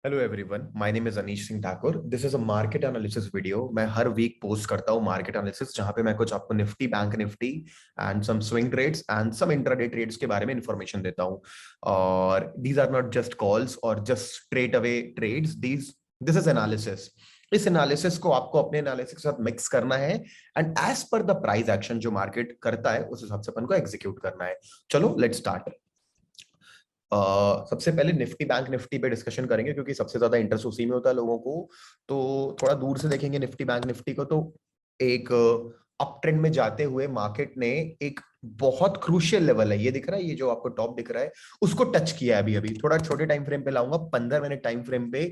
Hello everyone, my name is Anish Singh Thakur. This is a market analysis video. मैं हर week post करता हूँ market analysis, जहां पे मैं कुछ आपको Nifty, bank Nifty and some swing trades and some intraday trades के बारे में इंफॉर्मेशन देता हूँ। और these are not just calls और just straight away trades, this is analysis. इस एनालिसिस को आपको अपने एनालिसिस के साथ मिक्स करना है and as per the price action जो मार्केट करता है उस हिसाब से अपन को एग्जीक्यूट करना है। चलो लेट्स स्टार्ट। सबसे पहले निफ्टी बैंक निफ्टी पे डिस्कशन करेंगे, क्योंकि सबसे ज्यादा इंटरेस्ट उसी में होता है लोगों को। तो थोड़ा दूर से देखेंगे निफ्टी बैंक निफ्टी को, तो एक अप ट्रेंड में जाते हुए मार्केट ने एक बहुत क्रूशियल लेवल है, ये दिख रहा है, ये जो आपको टॉप दिख रहा है, उसको टच किया है। अभी अभी थोड़ा छोटे टाइम फ्रेम पे लाऊंगा, 15 मिनट टाइम फ्रेम पे।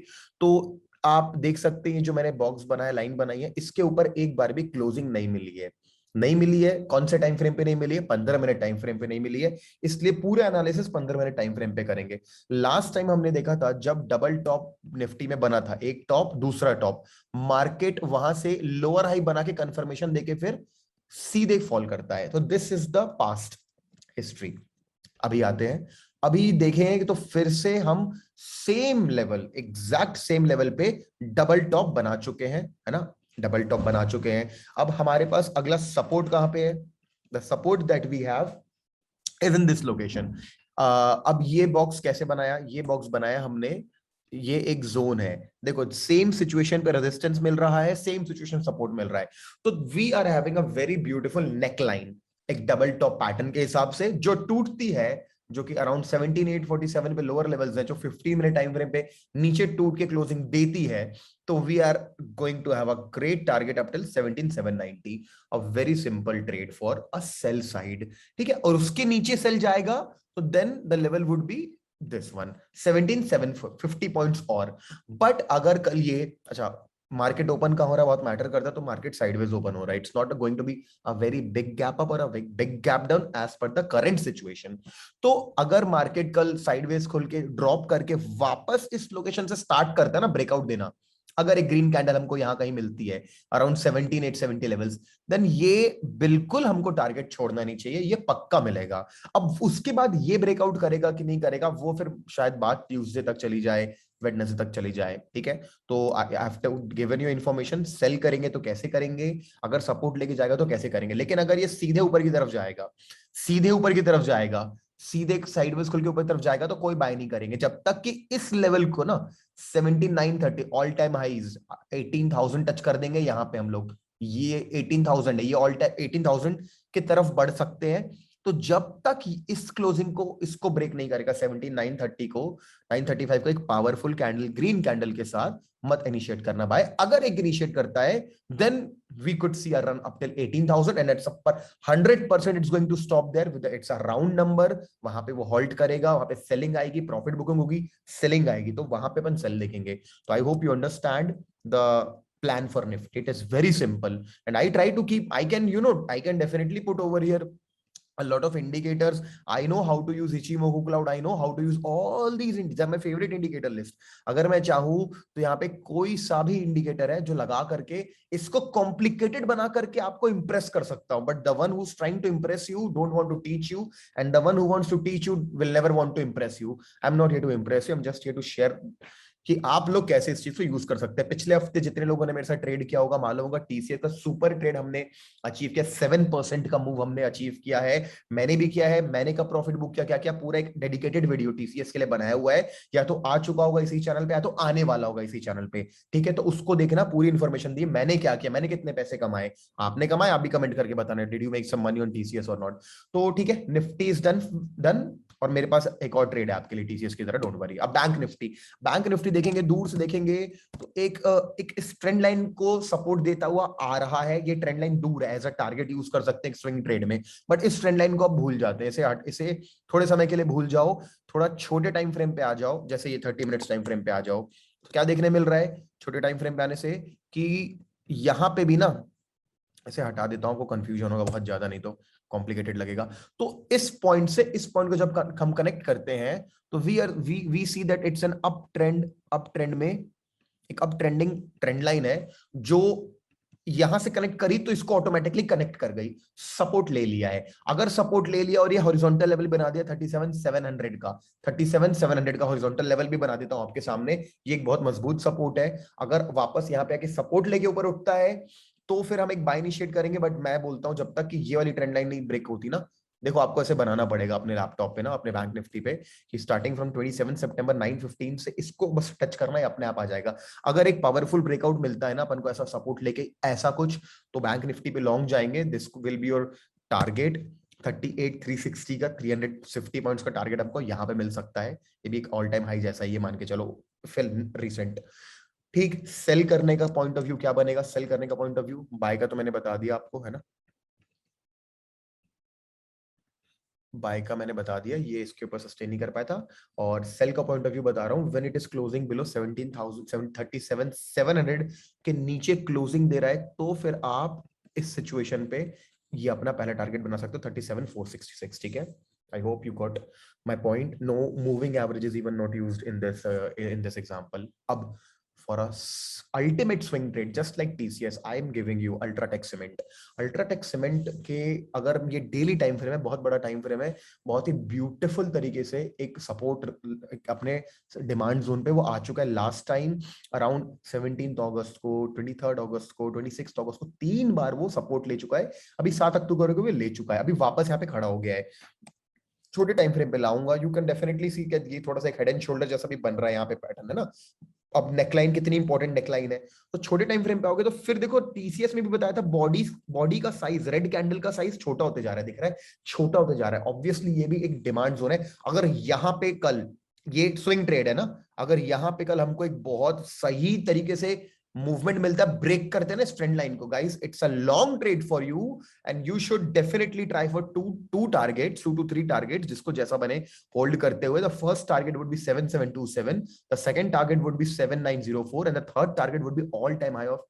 तो आप देख सकते हैं जो मैंने बॉक्स बनाया, लाइन बनाई है, इसके ऊपर एक बार भी क्लोजिंग नहीं मिली है। नहीं मिली है, कौन से टाइम फ्रेम पे नहीं मिली है? 15 मिनट टाइम फ्रेम पे नहीं मिली है। इसलिए पूरे एनालिसिस 15 मिनट टाइम फ्रेम पे करेंगे। लास्ट टाइम हमने देखा था जब डबल टॉप निफ्टी में बना था, एक टॉप दूसरा टॉप, मार्केट वहां से लोअर हाई बना के कंफर्मेशन देके फिर सीधे फॉल करता है। तो this is the past history. अभी आते हैं, अभी देखें तो फिर से हम same level, exact same level पे डबल टॉप बना चुके हैं, है ना? डबल टॉप बना चुके हैं। अब हमारे पास अगला सपोर्ट कहां पे है? The support that we have is in this location. अब ये बॉक्स कैसे बनाया? ये बॉक्स बनाया हमने, ये एक जोन है। देखो सेम सिचुएशन पे रेजिस्टेंस मिल रहा है, सेम सिचुएशन सपोर्ट मिल रहा है। तो we are having a very beautiful neckline, एक डबल टॉप पैटर्न के हिसाब से जो टूटती है, जो कि अराउंड 17847 पे लोअर लेवल्स है, जो 15 मिनट टाइम फ्रेम पे नीचे टूट के क्लोजिंग देती है। तो we are going to have a great target up till 17790, a very simple trade for a sell side. ठीक है, और उसके नीचे सेल जाएगा तो then the level would be this one, 17750 points. और बट अगर कल ये, अच्छा, मार्केट ओपन का हो रहा है बहुत मैटर करता है, तो मार्केट साइडवेज ओपन हो रहा है, it's not going to be a very big gap up और a big gap down as per the current situation. तो अगर मार्केट कल साइडवेज खोल के ड्रॉप करके वापस इस लोकेशन से स्टार्ट करता है ना ब्रेकआउट देना, अगर एक ग्रीन कैंडल हमको यहां कहीं मिलती है अराउंड 17870 लेवल्स, देन ये बिल्कुल हमको टारगेट छोड़ना नहीं चाहिए, ये पक्का मिलेगा। अब उसके बाद ये ब्रेकआउट करेगा कि नहीं करेगा, वो फिर शायद बात ट्यूसडे तक चली जाए, वेडनेसडे तक चली जाए। ठीक है, तो I have to given you information. Sell करेंगे तो कैसे करेंगे, अगर सपोर्ट लेके जाएगा तो कैसे करेंगे। लेकिन अगर ये सीधे ऊपर की तरफ जाएगा, सीधे ऊपर की तरफ जाएगा, सीधे साइडवेज खुल के ऊपर तरफ जाएगा, तो कोई बाय नहीं करेंगे जब तक कि इस लेवल को ना 17930 ऑल टाइम हाइज 18,000 टच कर देंगे यहां पे हम लोग। ये 18,000 है, ये ऑल टाइम 18,000 की तरफ बढ़ सकते हैं। तो जब तक इस क्लोजिंग को, इसको ब्रेक नहीं करेगा 17930 को, 935 को एक पावरफुल कैंडल, ग्रीन कैंडल के साथ मत इनिशिएट करना भाई। अगर एक इनिशिएट करता है then we could see a run up till 18,000 and it's पर 100% it's going to stop there with it's a round number. वहां पे वो हॉल्ट करेगा, वहां पे सेलिंग आएगी, प्रॉफिट बुकिंग होगी, सेलिंग आएगी, तो वहां पे अपन सेल देखेंगे। तो आई hope you understand the plan for Nifty. It is very simple, and I try to keep. I can, I can definitely put over here a lot of indicators. I know how to use Ichimoku Cloud. I know how to use all these. These are my favorite indicator list. अगर मैं चाहूँ तो यहाँ पे कोई सा भी indicator है जो लगा करके इसको कॉम्प्लिकेटेड बना करके आपको इंप्रेस कर सकता हूं। But the one who is trying to impress you don't want to teach you, and the one who wants to teach you will never want to impress you. I am not here to impress you, I am just here to share कि आप लोग कैसे इस चीज को use कर सकते हैं। पिछले हफ्ते जितने लोगों ने मेरे साथ ट्रेड किया होगा मालूम होगा, टीसीएस का सुपर ट्रेड हमने अचीव किया, 7% का मूव हमने अचीव किया है। मैंने भी किया है, मैंने का प्रॉफिट बुक किया, क्या क्या पूरा एक डेडिकेटेड वीडियो टीसीएस के लिए बनाया हुआ है, या तो आ चुका होगा इसी चैनल पे या तो आने वाला होगा इसी चैनल पे। ठीक है, तो उसको देखना, पूरी इन्फॉर्मेशन दी, मैंने क्या किया, मैंने कितने पैसे कमाए, आपने कमाए, आप भी कमेंट करके बताना, did you make some money on TCS और नॉट। तो ठीक है, निफ्टी इज डन डन। और मेरे पास एक और ट्रेड है आपके लिए टीसीएस की तरह, डोंट वरी। अब बैंक निफ्टी, बैंक निफ्टी देखेंगे, दूर से देखेंगे तो एक इस ट्रेंड लाइन को सपोर्ट देता हुआ आ रहा है। ये ट्रेंड लाइन दूर है, एज अ टारगेट यूज कर सकते हैं स्विंग ट्रेड में, बट इस ट्रेंड लाइन को आप भूल जाते हैं, इसे थोड़े समय के लिए भूल जाओ, थोड़ा छोटे टाइम फ्रेम पे आ जाओ, जैसे ये 30 मिनट्स टाइम फ्रेम पे आ जाओ। तो क्या देखने मिल रहा है छोटे टाइम फ्रेम पे आने से, कि यहां पे भी ना, ऐसे हटा देता हूं, आपको कंफ्यूजन होगा बहुत ज्यादा, नहीं तो कॉम्प्लिकेटेड लगेगा। तो इस पॉइंट से इस पॉइंट को जब हम कनेक्ट करते हैं तो we see that it's an uptrend. Uptrend में एक अप ट्रेंडिंग ट्रेंड लाइन है जो यहां से कनेक्ट करी तो इसको ऑटोमेटिकली कनेक्ट कर गई, सपोर्ट ले लिया है। अगर सपोर्ट ले लिया और ये हॉरिजॉन्टल लेवल बना दिया 37,700 का, 37,700 का हॉरिजॉन्टल लेवल भी बना देता हूं आपके सामने, ये एक बहुत मजबूत सपोर्ट है। अगर वापस यहाँ पे आके सपोर्ट लेके ऊपर उठता है तो फिर हम एक बाय इनिशिएट करेंगे, बट मैं बोलता हूं जब तक कि ये वाली ट्रेंड लाइन नहीं ब्रेक होती ना, देखो आपको ऐसे बनाना पड़ेगा अपने लैपटॉप पे ना, अपने बैंक निफ्टी पे, कि स्टार्टिंग फ्रॉम 27 सितंबर 9:15 से इसको बस टच करना है, अपने आप आ जाएगा। अगर एक पावरफुल ब्रेकआउट मिलता है ना अपन को ऐसा सपोर्ट लेके ऐसा कुछ, तो बैंक निफ्टी पे लॉन्ग जाएंगे। This will be your target 38,360 का, 350 पॉइंट्स का टारगेट आपको यहाँ पे मिल सकता है। ये भी एक ऑल टाइम हाई जैसा ये मान के चलो, फिल रिसेंट। ठीक, सेल करने का पॉइंट ऑफ व्यू क्या बनेगा? सेल करने का पॉइंट ऑफ व्यू, बाय का तो मैंने बता दिया आपको, है ना, बाय का मैंने बता दिया, ये इसके ऊपर सस्टेन नहीं कर पाया था। और सेल का पॉइंट ऑफ व्यू बता रहा हूं, when it is closing below 17,737,700 के नीचे क्लोजिंग दे रहा है, तो फिर आप इस सिचुएशन पे ये अपना पहला टारगेट बना सकते हो 37,466। ठीक है, I hope you got my point. No moving average is even not used in this example. अब for a ultimate swing trade just like TCS, I am giving you Ultratech Cement। Ultratech Cement के अगर ये daily time frame है, बहुत बड़ा time frame है, बहुत ही beautiful तरीके से एक सपोर्ट अपने डिमांड जोन पे वो आ चुका है। लास्ट टाइम अराउंड 17 अगस्त को, 23 अगस्त को, 26 अगस्त को 3 बार वो सपोर्ट ले चुका है। अभी 7 अक्टूबर को भी ले चुका है, अभी वापस यहाँ पे खड़ा हो गया है। छोटे टाइम फ्रेम पे लाऊंगा, यू कैन डेफिनेटली सी कि ये थोड़ा सा एक हेड एंड शोल्डर जैसा भी बन रहा है यहाँ पे पैटर्न, है ना। अब नेकलाइन कितनी इंपॉर्टेंट नेकलाइन है, तो छोटे टाइम फ्रेम पे आओगे तो फिर देखो टीसीएस में भी बताया था, बॉडी बॉडी का साइज, रेड कैंडल का साइज छोटा होते जा रहा है, दिख रहा है, छोटा होते जा रहा है। ऑब्वियसली ये भी एक डिमांड जोन है। अगर यहाँ पे कल, ये स्विंग ट्रेड है ना, अगर यहाँ पे कल हमको एक बहुत सही तरीके से मूवमेंट मिलता है, ब्रेक करते हैं ना इस ट्रेंड लाइन को, guys it's a long trade for you and you should definitely try for two targets, 2 to 3 targets, जिसको जैसा बने होल्ड करते हुए। The first target would be 7727, the second target would be 7904 and the third target would be all time high of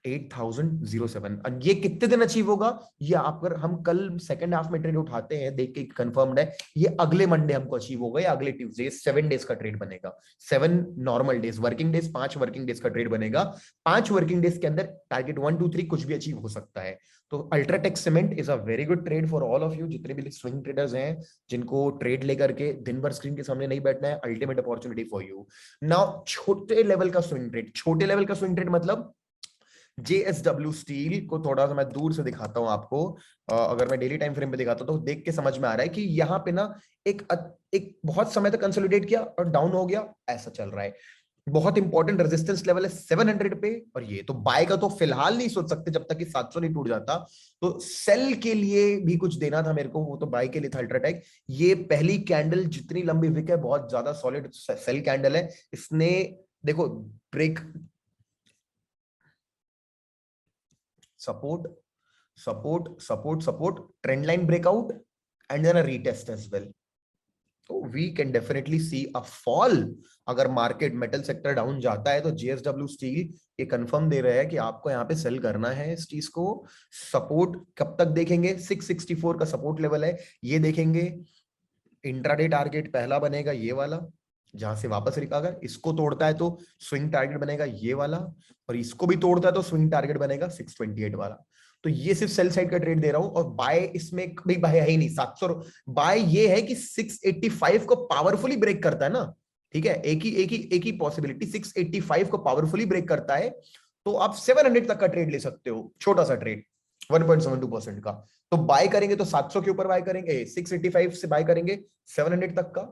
8007। और ये कितने दिन achieve होगा? ये आप, अगर हम कल सेकंड हाफ में ट्रेड उठाते हैं, देख के कंफर्म्ड है, ये अगले मंडे हमको अचीव होगा या अगले ट्यूसडे। 7 डेज का ट्रेड बनेगा, 7 normal days, working days, 5 working days का ट्रेड बनेगा। 5 वर्किंग डेज के अंदर टारगेट 1 2 3 कुछ भी अचीव हो सकता है। तो UltraTech cement is a very good trade for all of you, जितने भी स्विंग ट्रेडर्स हैं, जिनको ट्रेड लेकर के दिन भर स्क्रीन के सामने नहीं बैठना है, ultimate opportunity for you. Now छोटे लेवल का स्विंग ट्रेड, छोटे लेवल का स्विंग ट्रेड मतलब जेएसडब्ल्यू स्टील को थोड़ा सा मैं दूर से दिखाता हूं आपको। अगर मैं डेली टाइम फ्रेम पे दिखाता हूं तो देख के समझ में आ रहा है कि यहाँ पे ना एक बहुत समय तक कंसोलिडेट किया और डाउन हो गया, ऐसा चल रहा है। बहुत इंपॉर्टेंट रेजिस्टेंस लेवल है 700 पे, और ये तो बाय का तो फिलहाल नहीं सोच सकते जब तक कि 700 नहीं टूट जाता। तो सेल के लिए भी कुछ देना था मेरे को, वो तो बाय के लिए था अल्ट्राटेक। ये पहली कैंडल जितनी लंबी विक है, बहुत ज्यादा सॉलिड सेल कैंडल है। इसने देखो break, support, support, trend line breakout, and then a retest as well. So we can definitely see a fall। अगर मार्केट मेटल सेक्टर डाउन जाता है तो जेएसडब्ल्यू स्टील ये कंफर्म दे रहा है कि आपको यहाँ पे सेल करना है इस चीज को। सपोर्ट कब तक देखेंगे? 664 का सपोर्ट लेवल है, ये देखेंगे। इंट्राडे टारगेट पहला बनेगा ये वाला, जहां से वापस अगर इसको तोड़ता है तो स्विंग टारगेट बनेगा ये वाला, और इसको भी तोड़ता है तो स्विंग टारगेट बनेगा 628 वाला। तो ये सिर्फ सेल साइड का ट्रेड दे रहा हूं, और बाय इसमें भी बाय है ही नहीं। 700 बाय ये है कि 685 को पावरफुली ब्रेक करता है ना, ठीक है, एक ही पॉसिबिलिटी, 685 को पावरफुली ब्रेक करता है तो आप 700 तक का ट्रेड ले सकते हो, छोटा सा ट्रेड 1.72% का। तो बाय करेंगे तो 700 के ऊपर बाय करेंगे, 685 से बाय करेंगे 700 तक का,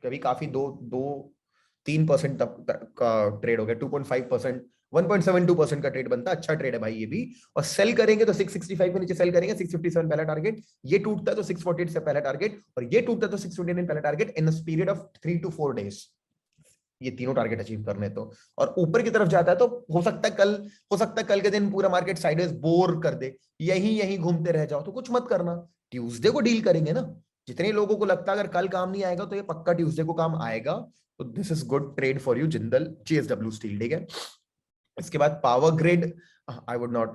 कभी काफी 2-3% तक का ट्रेड हो गया, 2.5%, 1.72% का ट्रेड बनता है, अच्छा ट्रेड है भाई ये भी। और सेल करेंगे तो 665 के नीचे सेल करेंगे, 657 पहला टारगेट, ये टूटता है तो 648 से पहला टारगेट, और ये टूटता है तो 629 पहला target in period of 3 to 4 days. ये तीनों टारगेट अचीव करने तो, और ऊपर की तरफ जाता है तो हो सकता है कल के दिन पूरा मार्केट साइडवेज बोर कर दे, यही घूमते रह जाओ, तो कुछ मत करना, ट्यूसडे को डील करेंगे ना। जितने लोगों को लगता है अगर कल काम नहीं आएगा तो ये पक्का ट्यूसडे को काम आएगा, तो this is good trade for you Jindal JSW steel, ठीक है। इसके बाद power grid, I would not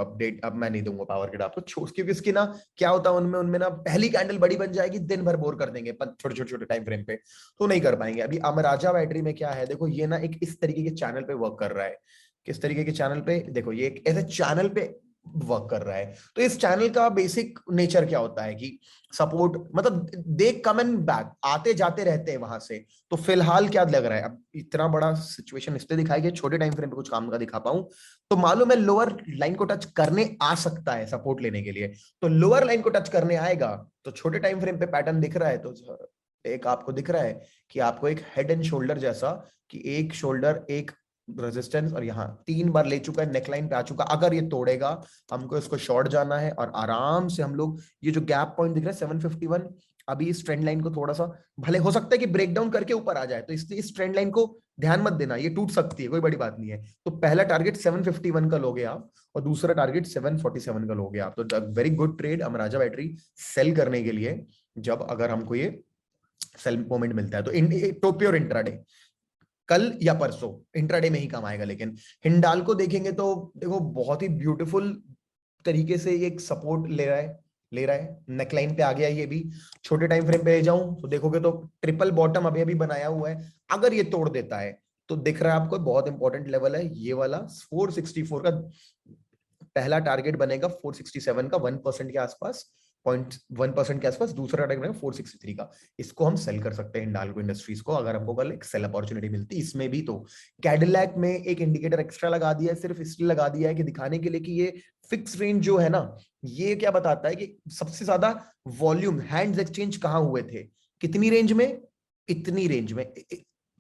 update, अब मैं नहीं दूंगा पावर ग्रिड आपको, क्योंकि इसकी ना क्या होता है, उनमें ना पहली कैंडल बड़ी बन जाएगी, दिन भर बोर कर देंगे छोटे टाइम फ्रेम पे, तो नहीं कर पाएंगे। अभी अमराजा बैटरी में क्या है देखो, ये ना एक इस तरीके के चैनल पे वर्क कर रहा है किस तरीके के चैनल पे, देखो ये एक ऐसे चैनल पे वर्क कर रहा है। तो इस चैनल का बेसिक नेचर क्या होता है कि सपोर्ट, मतलब दे कम एंड बैक, आते जाते रहते हैं वहां से। तो फिलहाल क्या लग रहा है, अब इतना बड़ा सिचुएशन इसलिए दिखाई कि छोटे टाइम फ्रेम पे कुछ काम का दिखा पाऊं, तो मालूम है लोअर लाइन को टच करने आ सकता है सपोर्ट लेने के लिए। तो लोअर लाइन को टच करने आएगा तो छोटे टाइम फ्रेम पे पैटर्न दिख रहा है, तो एक आपको दिख रहा है कि आपको एक हेड एंड शोल्डर जैसा, कि एक शोल्डर एक रेजिस्टेंस, और यहाँ 3 बार ले चुका है, नेकलाइन पे आ चुका। अगर ये तोड़ेगा हमको इसको शॉर्ट जाना है, और आराम से हम लोग ये जो गैप पॉइंट दिख रहा है 751, अभी इस ट्रेंड लाइन को थोड़ा सा, भले हो सकता है कि ब्रेक डाउन करके ऊपर आ जाए, तो इसलिए इस ट्रेंड लाइन को ध्यान मत देना, ये टूट सकती है, कोई बड़ी बात नहीं है। तो पहला टारगेट 751 का लोगे आप, और दूसरा टारगेट 747 का लोगे आप। तो very good trade Amara Raja battery sell करने के लिए, जब अगर हमको ये सेल मोमेंट मिलता है। तो टोपी और इंट्राडे कल या परसों इंट्राडे में ही काम आएगा। लेकिन हिंडाल्को देखेंगे तो देखो बहुत ही ब्यूटीफुल तरीके से ये एक सपोर्ट ले रहा है नेकलाइन पे आ गया। ये भी छोटे टाइम फ्रेम पे ले जाऊं तो देखोगे तो ट्रिपल बॉटम अभी अभी बनाया हुआ है। अगर ये तोड़ देता है तो दिख रहा है आपको बहुत इंपॉर्टेंट लेवल है ये वाला 464 का, पहला टारगेट बनेगा 467 का, 1% के आसपास, 0.1% के आसपास। दूसरा टारगेट बनेगा 463 का। इसको हम सेल कर सकते हैं हिंडाल्को इंडस्ट्रीज को, अगर हमको कल एक सेल अपॉर्चुनिटी मिलती। इसमें भी तो कैडिलैक में एक इंडिकेटर एक्स्ट्रा लगा दिया है, सिर्फ इसलिए लगा दिया है कि दिखाने के लिए कि ये फिक्स रेंज जो है ना, ये क्या बताता है कि सबसे ज्यादा वॉल्यूम हैंड्स एक्सचेंज कहां हुए थे, कितनी रेंज में, इतनी रेंज में,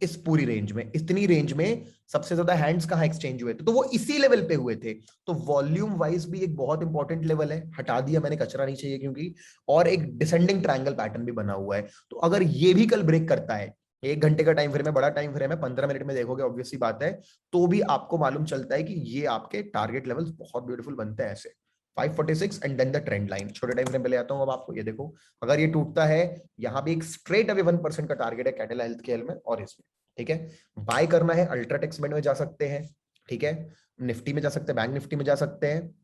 इस पूरी रेंज में, इतनी रेंज में सबसे ज्यादा हैंड्स कहां एक्सचेंज हुए थे, तो वो इसी लेवल पे हुए थे। तो वॉल्यूम वाइज भी एक बहुत इंपॉर्टेंट लेवल है, हटा दिया मैंने, कचरा नहीं चाहिए क्योंकि। और एक डिसेंडिंग ट्रायंगल पैटर्न भी बना हुआ है। तो अगर ये भी कल ब्रेक करता है, 1 घंटे का टाइम फ्रेम है, बड़ा टाइम फ्रेम है, 15 मिनट में देखोगे ऑब्वियसली बात है, तो भी आपको मालूम चलता है कि ये आपके टारगेट लेवल्स बहुत ब्यूटीफुल बनते हैं ऐसे। 546 and then the trend line. छोटे टाइम फ्रेम पे ले आता हूं अब आपको, ये देखो अगर ये टूटता है, यहाँ भी एक स्ट्रेट अवे 1% का टारगेट है कैडिला हेल्थ केयर में और इसमें। ठीक है, बाय करना है अल्ट्राटेक सीमेंट में जा सकते हैं, ठीक है, निफ्टी में जा सकते हैं, बैंक निफ्टी में जा सकते हैं,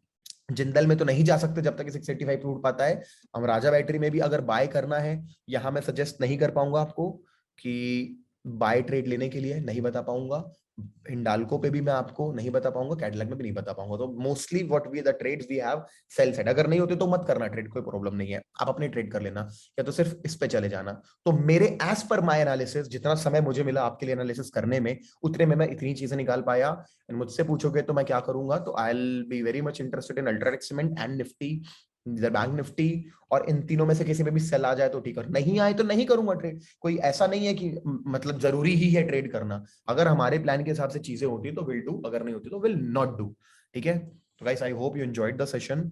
जिंदल में तो नहीं जा सकते जब तक 685 टूट पाता है। हम राजा बैटरी में भी अगर बाय करना है, यहां मैं सजेस्ट नहीं कर पाऊंगा आपको कि बाय ट्रेड लेने के लिए, नहीं बता पाऊंगा। हिंडाल्को पे भी मैं आपको नहीं बता पाऊंगा, कैडिलैक में भी नहीं बता पाऊंगा। तो mostly what we the trades we have sell side, अगर नहीं होते तो मत करना ट्रेड, कोई प्रॉब्लम नहीं है, आप अपने ट्रेड कर लेना, या तो सिर्फ इस पे चले जाना। तो मेरे एज पर माय एनालिसिस, जितना समय मुझे मिला आपके लिए एनालिसिस करने में, उतने में मैं इतनी चीजें निकाल पाया। एंड मुझसे पूछोगे तो मैं क्या करूंगा, तो I will be very much interested in UltraTech cement and Nifty, bank Nifty. और इन तीनों में से किसी में भी सेल आ जाए तो ठीक है, नहीं आए तो नहीं करूंगा ट्रेड। कोई ऐसा नहीं है कि मतलब जरूरी ही है ट्रेड करना, अगर हमारे प्लान के हिसाब से चीजें होती तो विल डू, अगर नहीं होती तो विल नॉट डू। ठीक है, तो guys I hope you enjoyed the session,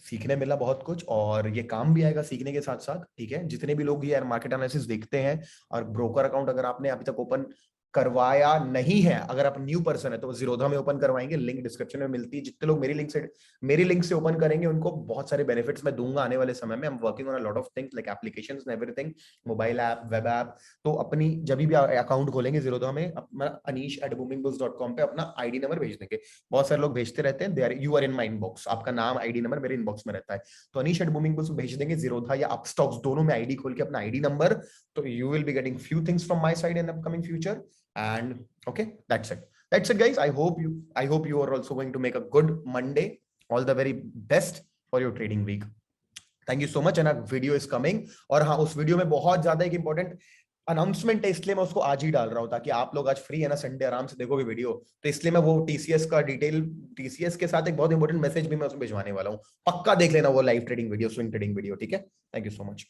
सीखने मिला बहुत कुछ, और ये काम भी आएगा सीखने के साथ साथ। ठीक है, जितने भी लोग ये मार्केट एनालिसिस देखते हैं, और ब्रोकर अकाउंट अगर आपने अभी तक ओपन करवाया नहीं है, अगर आप न्यू पर्सन है तो जीरोधा में ओपन करवाएंगे, लिंक डिस्क्रिप्शन में मिलती है। जितने लोग मेरी लिंक से ओपन करेंगे उनको बहुत सारे बेनिफिट्स मैं दूंगा आने वाले समय में। I am working on a lot of things like applications and everything, mobile app, web app. तो अपनी जब भी अकाउंट खोलेंगे जीरोधा में, अपना anish@boomingbooks.com पे अपना आईडी नंबर भेज देंगे। बहुत सारे लोग भेजते रहते हैं, you are in my inbox, आपका नाम आईडी नंबर मेरे इनबॉक्स में रहता है। तो anish@boomingbooks भेज देंगे, जीरोधा या अपस्टॉक्स दोनों में आईडी खोल के अपना आईडी नंबर, तो you will be getting few things from my side in upcoming future. And okay, that's it guys. I hope you are also going to make a good Monday. All the very best for your trading week. Thank you so much, and a video is coming. और हाँ, उस video में बहुत ज्यादा एक important announcement है, इसलिए मैं उसको आज ही डाल रहा हूँ, ताकि आप लोग आज फ्री है ना, संडे आराम से देखोगे वीडियो, तो इसलिए मैं वो टीसीएस का डिटेल, टीसीएस के साथ एक बहुत इंपॉर्टेंट मैसेज भी मैं उसमें भिजवाने वाला हूँ। पक्का देख लेना वो live trading video, swing trading video. ठीक है, थैंक यू सो मच।